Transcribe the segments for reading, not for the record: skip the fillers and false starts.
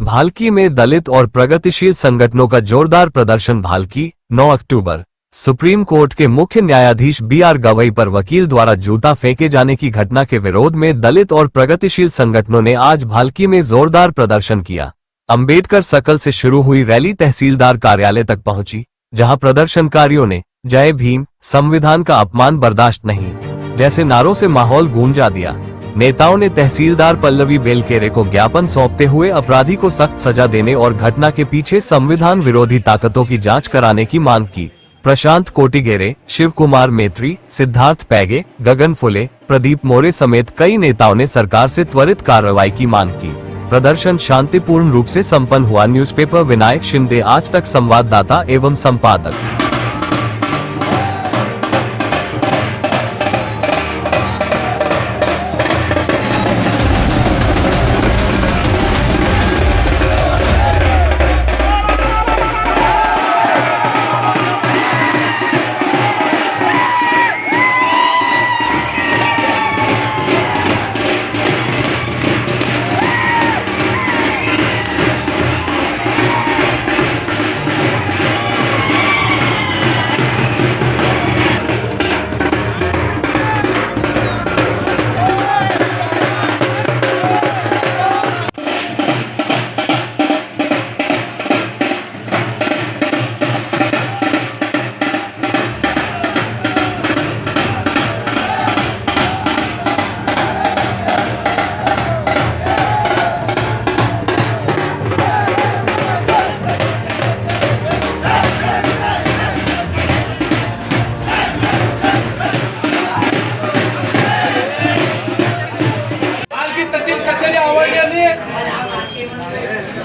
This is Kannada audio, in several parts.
भालकी में दलित और प्रगतिशील संगठनों का जोरदार प्रदर्शन। भालकी 9 अक्टूबर। सुप्रीम कोर्ट के मुख्य न्यायाधीश बी.आर. गवई पर वकील द्वारा जूता फेंके जाने की घटना के विरोध में दलित और प्रगतिशील संगठनों ने आज भालकी में जोरदार प्रदर्शन किया। अंबेडकर सर्कल से शुरू हुई रैली तहसीलदार कार्यालय तक पहुंची, जहां प्रदर्शनकारियों ने जय भीम, संविधान का अपमान बर्दाश्त नहीं जैसे नारों से माहौल गूंजा दिया। नेताओं ने तहसीलदार पल्लवी बेलकेरे को ज्ञापन सौंपते हुए अपराधी को सख्त सजा देने और घटना के पीछे संविधान विरोधी ताकतों की जांच कराने की मांग की। प्रशांत कोटिगेरे, शिव कुमार मेत्री, सिद्धार्थ पैगे, गगन फुले, प्रदीप मोरे समेत कई नेताओं ने सरकार से त्वरित कार्रवाई की मांग की। प्रदर्शन शांतिपूर्ण रूप से संपन्न हुआ। न्यूज़पेपर विनायक शिंदे, आज तक संवाददाता एवं संपादक।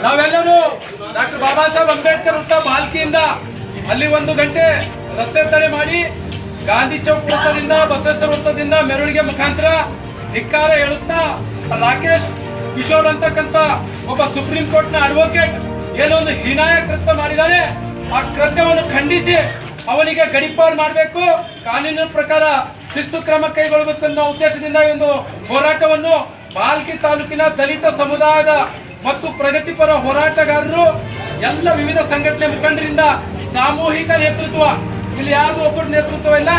ನಾವೆಲ್ಲರೂ ಡಾಕ್ಟರ್ ಬಾಬಾ ಸಾಹೇಬ್ ಅಂಬೇಡ್ಕರ್ ವೃತ್ತ ಭಾಲ್ಕಿಯಿಂದ ಅಲ್ಲಿ 1 ಗಂಟೆ ರಸ್ತೆ ತಡೆ ಮಾಡಿ ಗಾಂಧಿ ಚೌಕ್ ವೃತ್ತದಿಂದ ಬಸವೇಶ್ವರ ವೃತ್ತದಿಂದ ಮೆರವಣಿಗೆ ಮುಖಾಂತರ ಧಿಕ್ಕಾರ ಹೇಳುತ್ತಾ ರಾಕೇಶ್ ಕಿಶೋರ್ ಅಂತಕ್ಕಂಥ ಒಬ್ಬ ಸುಪ್ರೀಂ ಕೋರ್ಟ್ ನ ಅಡ್ವೊಕೇಟ್ ಏನೋ ಒಂದು ಹೀನಾಯ ಕೃತ್ಯ ಮಾಡಿದ್ದಾನೆ, ಆ ಕೃತ್ಯವನ್ನು ಖಂಡಿಸಿ ಅವನಿಗೆ ಗಡೀಪಾರು ಮಾಡಬೇಕು, ಕಾನೂನಿನ ಪ್ರಕಾರ ಶಿಸ್ತು ಕ್ರಮ ಕೈಗೊಳ್ಳಬೇಕು ಅನ್ನೋ ಉದ್ದೇಶದಿಂದ ಈ ಒಂದು ಹೋರಾಟವನ್ನು ಭಾಲ್ಕಿ ತಾಲೂಕಿನ ದಲಿತ ಸಮುದಾಯದ ಮತ್ತು ಪ್ರಗತಿಪರ ಹೋರಾಟಗಾರರು ಎಲ್ಲ ವಿವಿಧ ಸಂಘಟನೆ ಮುಖಂಡರಿಂದ ಸಾಮೂಹಿಕ ನೇತೃತ್ವ, ಇಲ್ಲಿ ಯಾರು ಒಬ್ಬರ ನೇತೃತ್ವ ಇಲ್ಲ,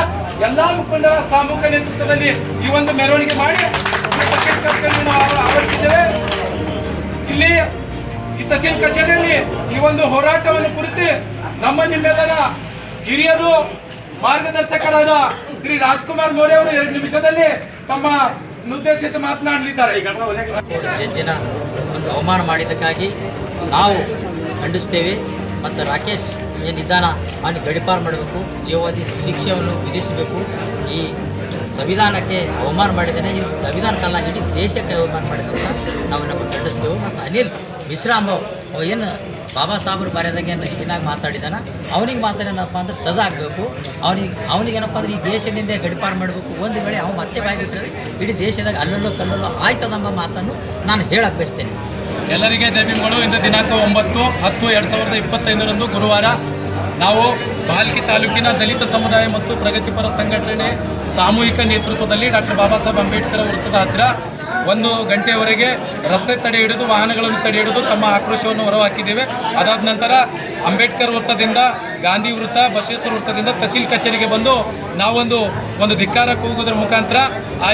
ಎಲ್ಲಾ ಮುಖಂಡರ ಸಾಮೂಹಿಕ ನೇತೃತ್ವದಲ್ಲಿ ಈ ಒಂದು ಮೆರವಣಿಗೆ ಮಾಡಿ ಆವರಿಸಿದ್ದೇವೆ. ಇಲ್ಲಿ ಈ ತಹಸೀಲ್ ಕಚೇರಿಯಲ್ಲಿ ಈ ಒಂದು ಹೋರಾಟವನ್ನು ಕುರಿತು ನಿಮ್ಮೆಲ್ಲರ ಹಿರಿಯರು ಮಾರ್ಗದರ್ಶಕರಾದ ಶ್ರೀ ರಾಜ್ಕುಮಾರ್ ಮೋರೆ ಅವರು 2 ನಿಮಿಷದಲ್ಲಿ ತಮ್ಮ ಉದ್ದೇಶಿಸಿ ಮಾತನಾಡಲಿದ್ದಾರೆ. ಜಡ್ಜಿನ ಒಂದು ಅವಮಾನ ಮಾಡಿದ್ದಕ್ಕಾಗಿ ನಾವು ಖಂಡಿಸ್ತೇವೆ ಮತ್ತು ರಾಕೇಶ್ ಏನಿದ್ದಾನ ಅವನಿಗೆ ಗಡೀಪಾರು ಮಾಡಬೇಕು, ಜೀವಾವಧಿ ಶಿಕ್ಷೆಯನ್ನು ವಿಧಿಸಬೇಕು. ಈ ಸಂವಿಧಾನಕ್ಕೆ ಅವಮಾನ ಮಾಡಿದ್ದೇನೆ, ಈ ಸಂವಿಧಾನಕ್ಕಲ್ಲ ಇಡೀ ದೇಶಕ್ಕೆ ಅವಮಾನ ಮಾಡಿದ್ದನ್ನು ನಾವು ಖಂಡಿಸ್ತೇವೆ. ಮತ್ತು ಅನಿಲ್ ವಿಶ್ರಾಮ್ ಅವ ಏನು ಬಾಬಾ ಸಾಹೇಬ್ರು ಬರೆದಾಗ ಏನು ಏನಾಗಿ ಮಾತಾಡಿದಾನ ಅವನಿಗೆ ಮಾತಾಡೇನಪ್ಪ ಅಂದ್ರೆ ಸಜಾ ಆಗಬೇಕು. ಅವನಿಗೇನಪ್ಪ ಅಂದ್ರೆ ಈ ದೇಶದಿಂದ ಗಡೀಪಾರು ಮಾಡಬೇಕು. ಒಂದು ವೇಳೆ ಅವ್ನು ಮತ್ತೆ ಬಾಯ್ಬಿಟ್ರೆ ಇಡೀ ದೇಶದಾಗ ಅಲ್ಲಲ್ಲೋ ಕಲ್ಲಲ್ಲೋ ಆಯ್ತದೆಂಬ ಮಾತನ್ನು ನಾನು ಹೇಳಕ್ಕೆ ಬಯಸ್ತೇನೆ. ಎಲ್ಲರಿಗೆ ಜೈ ಭೀಮ್ಗಳು. ಇಂದು ದಿನಾಂಕ 9/10/2025 ಗುರುವಾರ ನಾವು ಭಾಲ್ಕಿ ತಾಲೂಕಿನ ದಲಿತ ಸಮುದಾಯ ಮತ್ತು ಪ್ರಗತಿಪರ ಸಂಘಟನೆ ಸಾಮೂಹಿಕ ನೇತೃತ್ವದಲ್ಲಿ ಡಾಕ್ಟರ್ ಬಾಬಾ ಸಾಹೇಬ್ ಅಂಬೇಡ್ಕರ್ ವೃತ್ತದ ಹತ್ತಿರ 1 ಗಂಟೆಯವರೆಗೆ ರಸ್ತೆ ತಡೆ ಹಿಡಿದು ವಾಹನಗಳನ್ನು ತಡೆ ಹಿಡಿದು ತಮ್ಮ ಆಕ್ರೋಶವನ್ನು ಹೊರಹಾಕಿದ್ದೇವೆ. ಅದಾದ ನಂತರ ಅಂಬೇಡ್ಕರ್ ವೃತ್ತದಿಂದ ಗಾಂಧಿ ವೃತ್ತ, ಬಸವೇಶ್ವರ ವೃತ್ತದಿಂದ ತಹಸೀಲ್ ಕಚೇರಿಗೆ ಬಂದು ನಾವೊಂದು ಧಿಕ್ಕಾರ ಕೂಗುವುದರ ಮುಖಾಂತರ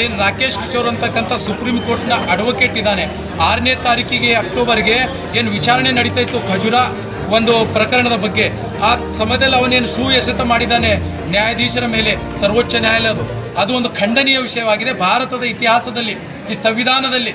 ಏನು ರಾಕೇಶ್ ಕಿಶೋರ್ ಅಂತಕ್ಕಂಥ ಸುಪ್ರೀಂ ಕೋರ್ಟ್ನ ಅಡ್ವೊಕೇಟ್ ಇದ್ದಾನೆ, 6ನೇ ತಾರೀಕಿಗೆ ಅಕ್ಟೋಬರ್ಗೆ ಏನು ವಿಚಾರಣೆ ನಡೀತಾ ಇತ್ತು ಖಜುರಾ ಒಂದು ಪ್ರಕರಣದ ಬಗ್ಗೆ, ಆ ಸಮಯದಲ್ಲಿ ಅವನೇನು ಸುಎಸೆತ ಮಾಡಿದ್ದಾನೆ ನ್ಯಾಯಾಧೀಶರ ಮೇಲೆ ಸರ್ವೋಚ್ಚ ನ್ಯಾಯಾಲಯದು, ಅದು ಒಂದು ಖಂಡನೀಯ ವಿಷಯವಾಗಿದೆ. ಭಾರತದ ಇತಿಹಾಸದಲ್ಲಿ ಈ ಸಂವಿಧಾನದಲ್ಲಿ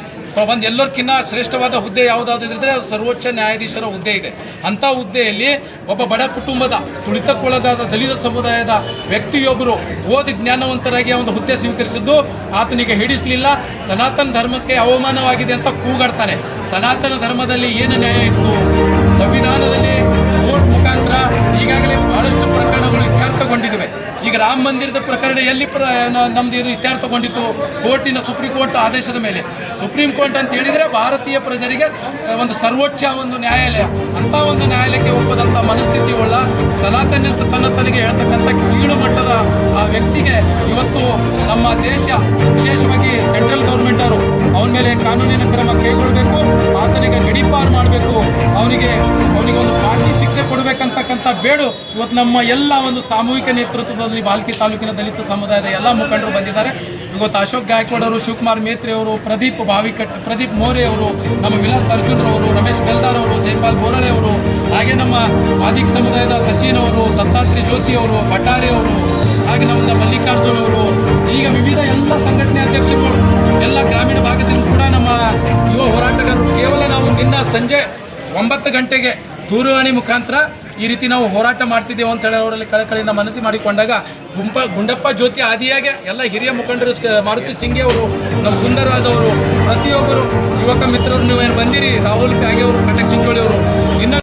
ಒಂದು ಎಲ್ಲರಿಗಿಂತ ಶ್ರೇಷ್ಠವಾದ ಹುದ್ದೆ ಯಾವುದಾದ್ರೆ ಅದು ಸರ್ವೋಚ್ಚ ನ್ಯಾಯಾಧೀಶರ ಹುದ್ದೆ ಇದೆ. ಅಂಥ ಹುದ್ದೆಯಲ್ಲಿ ಒಬ್ಬ ಬಡ ಕುಟುಂಬದ ತುಳಿತಕ್ಕೊಳಗಾದ ದಲಿತ ಸಮುದಾಯದ ವ್ಯಕ್ತಿಯೊಬ್ಬರು ಓದಿ ಜ್ಞಾನವಂತರಾಗಿ ಒಂದು ಹುದ್ದೆ ಸ್ವೀಕರಿಸಿದ್ದು ಆತನಿಗೆ ಹಿಡಿಸಲಿಲ್ಲ. ಸನಾತನ ಧರ್ಮಕ್ಕೆ ಅವಮಾನವಾಗಿದೆ ಅಂತ ಕೂಗಾಡ್ತಾನೆ. ಸನಾತನ ಧರ್ಮದಲ್ಲಿ ಏನು ನ್ಯಾಯ ಇತ್ತು? ಸಂವಿಧಾನದಲ್ಲಿ ಕೋರ್ಟ್ ಮುಖಾಂತರ ಈಗಾಗಲೇ ಬಹಳಷ್ಟು ಪ್ರಕರಣಗಳು ಇತ್ಯರ್ಥಗೊಂಡಿವೆ. ಈಗ ರಾಮ ಮಂದಿರದ ಪ್ರಕರಣ ಎಲ್ಲಿ ನಮ್ದು ಇದು ಇತ್ಯರ್ಥಗೊಂಡಿತ್ತು? ಕೋರ್ಟಿನ ಸುಪ್ರೀಂ ಕೋರ್ಟ್ ಆದೇಶದ ಮೇಲೆ. ಸುಪ್ರೀಂ ಕೋರ್ಟ್ ಅಂತ ಹೇಳಿದರೆ ಭಾರತೀಯ ಪ್ರಜರಿಗೆ ಒಂದು ಸರ್ವೋಚ್ಚ ಒಂದು ನ್ಯಾಯಾಲಯ. ಅಂಥ ಒಂದು ನ್ಯಾಯಾಲಯಕ್ಕೆ ಒಪ್ಪದಂಥ ಮನಸ್ಥಿತಿ ಉಳ್ಳ ಸನಾತನ ತನಗೆ ಹೇಳ್ತಕ್ಕಂಥ ಕೀಳು ಮಟ್ಟದ ಆ ವ್ಯಕ್ತಿಗೆ ಇವತ್ತು ನಮ್ಮ ದೇಶ ವಿಶೇಷವಾಗಿ ಸೆಂಟ್ರಲ್ ಗೌರ್ಮೆಂಟ್ ಅವರು ಅವನ ಮೇಲೆ ಕಾನೂನಿನ ಕ್ರಮ ಕೈಗೊಳ್ಳಬೇಕು, ಆತನಿಗೆ ಗಡೀಪಾರು ಮಾಡಬೇಕು, ಅವನಿಗೆ ಒಂದು ಫಾಸಿ ಶಿಕ್ಷೆ ಕೊಡಬೇಕಂತಕ್ಕಂಥ ಬೇಡು ಇವತ್ತು ನಮ್ಮ ಎಲ್ಲ ಒಂದು ಸಾಮೂಹಿಕ ನೇತೃತ್ವದಲ್ಲಿ ಬಾಲ್ಕಿ ತಾಲೂಕಿನ ದಲಿತ ಸಮುದಾಯದ ಎಲ್ಲ ಮುಖಂಡರು ಬಂದಿದ್ದಾರೆ. ಇವತ್ತು ಅಶೋಕ್ ಗಾಯಕ್ವಾಡ್ ಅವರು, ಶಿವಕುಮಾರ್ ಮೇತ್ರಿ ಅವರು, ಪ್ರದೀಪ್ ಮೋರೆ ಅವರು, ನಮ್ಮ ವಿಲಾಸ್ ಅರ್ಜುನ್ರವರು, ರಮೇಶ್ ಬೆಲ್ದಾರ್ ಅವರು, ಜೈಪಾಲ್ ಬೋರಳೆ ಅವರು, ಹಾಗೆ ನಮ್ಮ ಆದಿಕ್ ಸಮುದಾಯದ ಸಚಿನ್ ಅವರು, ದತ್ತಾತ್ರಿ ಜ್ಯೋತಿ ಅವರು, ಭಟ್ಟಾರಿ ಅವರು, ಹಾಗೆ ನಮ್ಮ ಮಲ್ಲಿಕಾರ್ಜುನ್ ಅವರು, ಈಗ ವಿವಿಧ ಎಲ್ಲ ಸಂಘಟನೆ ಅಧ್ಯಕ್ಷರು, ಎಲ್ಲ ಗ್ರಾಮೀಣ ಭಾಗದಿಂದ ಕೂಡ ನಮ್ಮ ಯುವ ಹೋರಾಟಗಾರರು ಕೇವಲ ನಾವು ನಿನ್ನ ಸಂಜೆ 9 ಗಂಟೆಗೆ ದೂರವಾಣಿ ಮುಖಾಂತರ ಈ ರೀತಿ ನಾವು ಹೋರಾಟ ಮಾಡ್ತಿದ್ದೇವೆ ಅಂತ ಹೇಳಿ ಅವರಲ್ಲಿ ಕಳಕಳಿಯಿಂದ ಮನವಿ ಮಾಡಿಕೊಂಡಾಗ ಗುಂಡಪ್ಪ ಜ್ಯೋತಿ ಆದಿಯಾಗೆ ಎಲ್ಲ ಹಿರಿಯ ಮುಖಂಡರು, ಮಾರುತಿ ಸಿಂಗಿ ಅವರು, ನಮ್ಮ ಸುಂದರವಾದವರು, ಪ್ರತಿಯೊಬ್ಬರು ಯುವಕ ಮಿತ್ರರು ನೀವೇನು ಬಂದಿರಿ, ರಾಹುಲ್ ಕಾಗೆ ಅವರು, ಕಟಕ್ ಚಿಂಚೋಳಿ ಅವರು